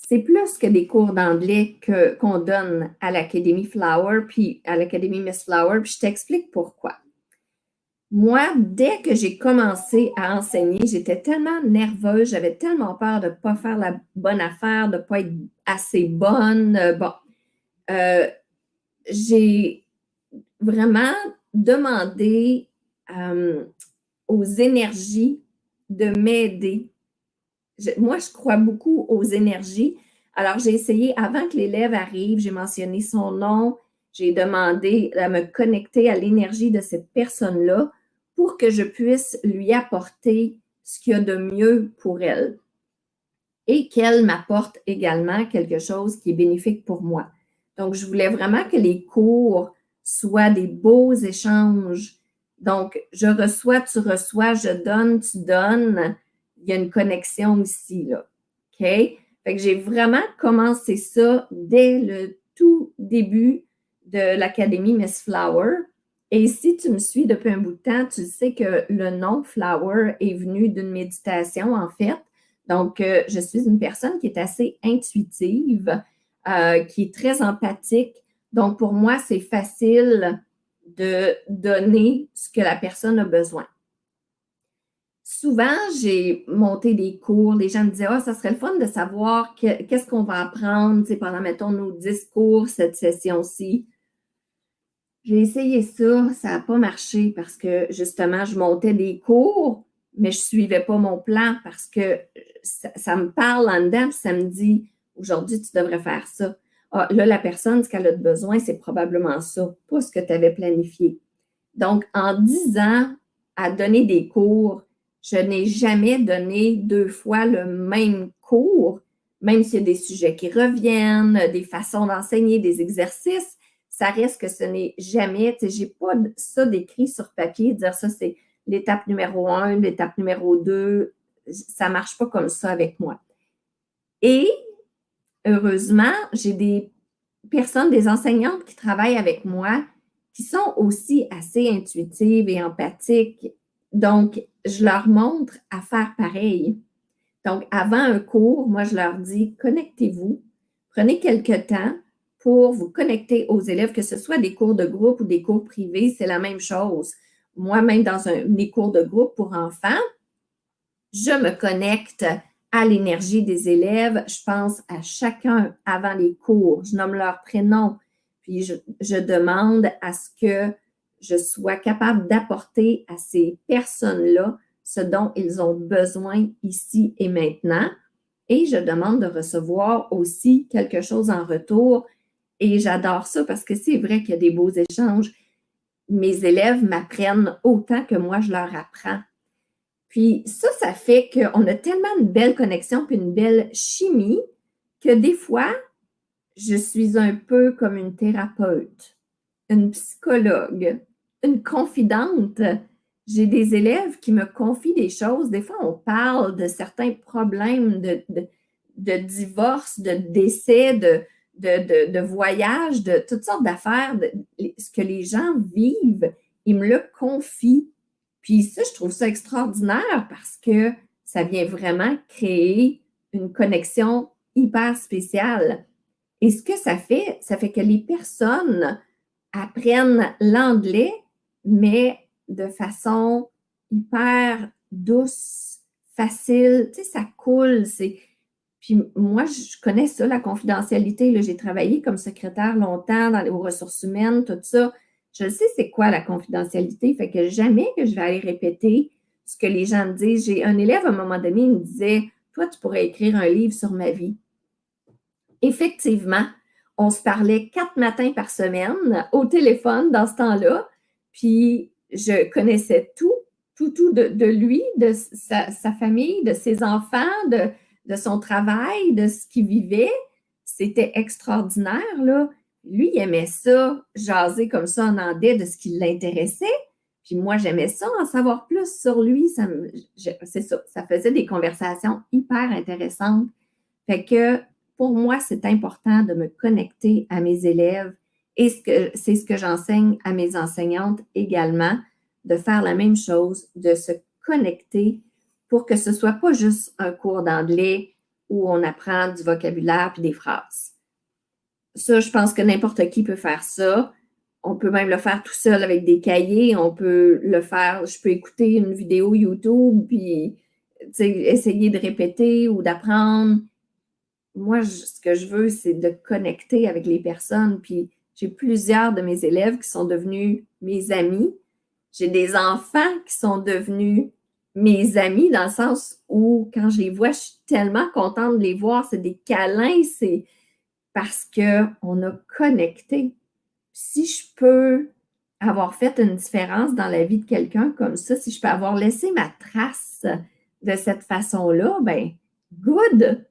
c'est plus que des cours d'anglais qu'on donne à l'Académie Flower, puis à l'Académie Miss Flower, puis je t'explique pourquoi. Moi, dès que j'ai commencé à enseigner, j'étais tellement nerveuse, j'avais tellement peur de ne pas faire la bonne affaire, de ne pas être assez bonne. J'ai vraiment demandé aux énergies de m'aider. Moi, je crois beaucoup aux énergies. Alors, j'ai essayé, avant que l'élève arrive, j'ai mentionné son nom, j'ai demandé à me connecter à l'énergie de cette personne-là pour que je puisse lui apporter ce qu'il y a de mieux pour elle et qu'elle m'apporte également quelque chose qui est bénéfique pour moi. Donc, je voulais vraiment que les cours soient des beaux échanges. Donc, je reçois, tu reçois, je donne, tu donnes. Il y a une connexion ici, là. OK? Fait que j'ai vraiment commencé ça dès le tout début de l'Académie Miss Flower. Et si tu me suis depuis un bout de temps, tu sais que le nom Flower est venu d'une méditation, en fait. Donc, je suis une personne qui est assez intuitive, qui est très empathique. Donc, pour moi, c'est facile de donner ce que la personne a besoin. Souvent, j'ai monté des cours, les gens me disaient « Ah, ça serait le fun de savoir qu'est-ce qu'on va apprendre pendant, mettons, nos 10 cours, cette session-ci. » J'ai essayé ça, ça n'a pas marché parce que, justement, je montais des cours, mais je ne suivais pas mon plan parce que ça me parle en dedans, puis ça me dit « Aujourd'hui, tu devrais faire ça. » Ah, là, la personne, ce qu'elle a besoin, c'est probablement ça, pas ce que tu avais planifié. Donc, en 10 ans à donner des cours, je n'ai jamais donné 2 fois le même cours, même s'il y a des sujets qui reviennent, des façons d'enseigner, des exercices. Ça reste que ce n'est jamais, tu sais, j'ai pas ça d'écrit sur papier, dire ça, c'est l'étape numéro 1, l'étape numéro 2. Ça marche pas comme ça avec moi. Et heureusement, j'ai des personnes, des enseignantes qui travaillent avec moi qui sont aussi assez intuitives et empathiques. Donc, je leur montre à faire pareil. Donc, avant un cours, moi, je leur dis, connectez-vous, prenez quelques temps pour vous connecter aux élèves, que ce soit des cours de groupe ou des cours privés, c'est la même chose. Moi-même, dans mes cours de groupe pour enfants, je me connecte à l'énergie des élèves. Je pense à chacun avant les cours. Je nomme leur prénom. Puis, je demande à ce que je sois capable d'apporter à ces personnes-là ce dont ils ont besoin ici et maintenant. Et je demande de recevoir aussi quelque chose en retour. Et j'adore ça parce que c'est vrai qu'il y a des beaux échanges. Mes élèves m'apprennent autant que moi, je leur apprends. Puis ça fait qu'on a tellement une belle connexion puis une belle chimie que des fois, je suis un peu comme une thérapeute, une psychologue, une confidente. J'ai des élèves qui me confient des choses. Des fois, on parle de certains problèmes de divorce, de décès, de voyage, de toutes sortes d'affaires, ce que les gens vivent. Ils me le confient. Puis ça, je trouve ça extraordinaire parce que ça vient vraiment créer une connexion hyper spéciale. Et ce que ça fait que les personnes apprennent l'anglais, mais de façon hyper douce, facile. Tu sais, ça coule. Puis moi, je connais ça, la confidentialité. Là, j'ai travaillé comme secrétaire longtemps aux ressources humaines, tout ça. Je sais c'est quoi la confidentialité. Fait que jamais que je vais aller répéter ce que les gens me disent. J'ai un élève, à un moment donné, il me disait « Toi, tu pourrais écrire un livre sur ma vie. » Effectivement, on se parlait 4 matins par semaine au téléphone dans ce temps-là. Puis, je connaissais tout de lui, de sa famille, de ses enfants, de son travail, de ce qu'il vivait. C'était extraordinaire, là. Lui, il aimait ça, jaser comme ça en anglais de ce qui l'intéressait. Puis moi, j'aimais ça, en savoir plus sur lui. C'est ça, ça faisait des conversations hyper intéressantes. Fait que pour moi, c'est important de me connecter à mes élèves et c'est ce que j'enseigne à mes enseignantes également, de faire la même chose, de se connecter pour que ce ne soit pas juste un cours d'anglais où on apprend du vocabulaire puis des phrases. Ça, je pense que n'importe qui peut faire ça. On peut même le faire tout seul avec des cahiers. On peut le faire, je peux écouter une vidéo YouTube puis essayer de répéter ou d'apprendre. Moi, ce que je veux, c'est de connecter avec les personnes. Puis j'ai plusieurs de mes élèves qui sont devenus mes amis. J'ai des enfants qui sont devenus mes amis dans le sens où quand je les vois, je suis tellement contente de les voir. C'est des câlins, c'est parce qu'on a connecté. Si je peux avoir fait une différence dans la vie de quelqu'un comme ça, si je peux avoir laissé ma trace de cette façon-là, ben good!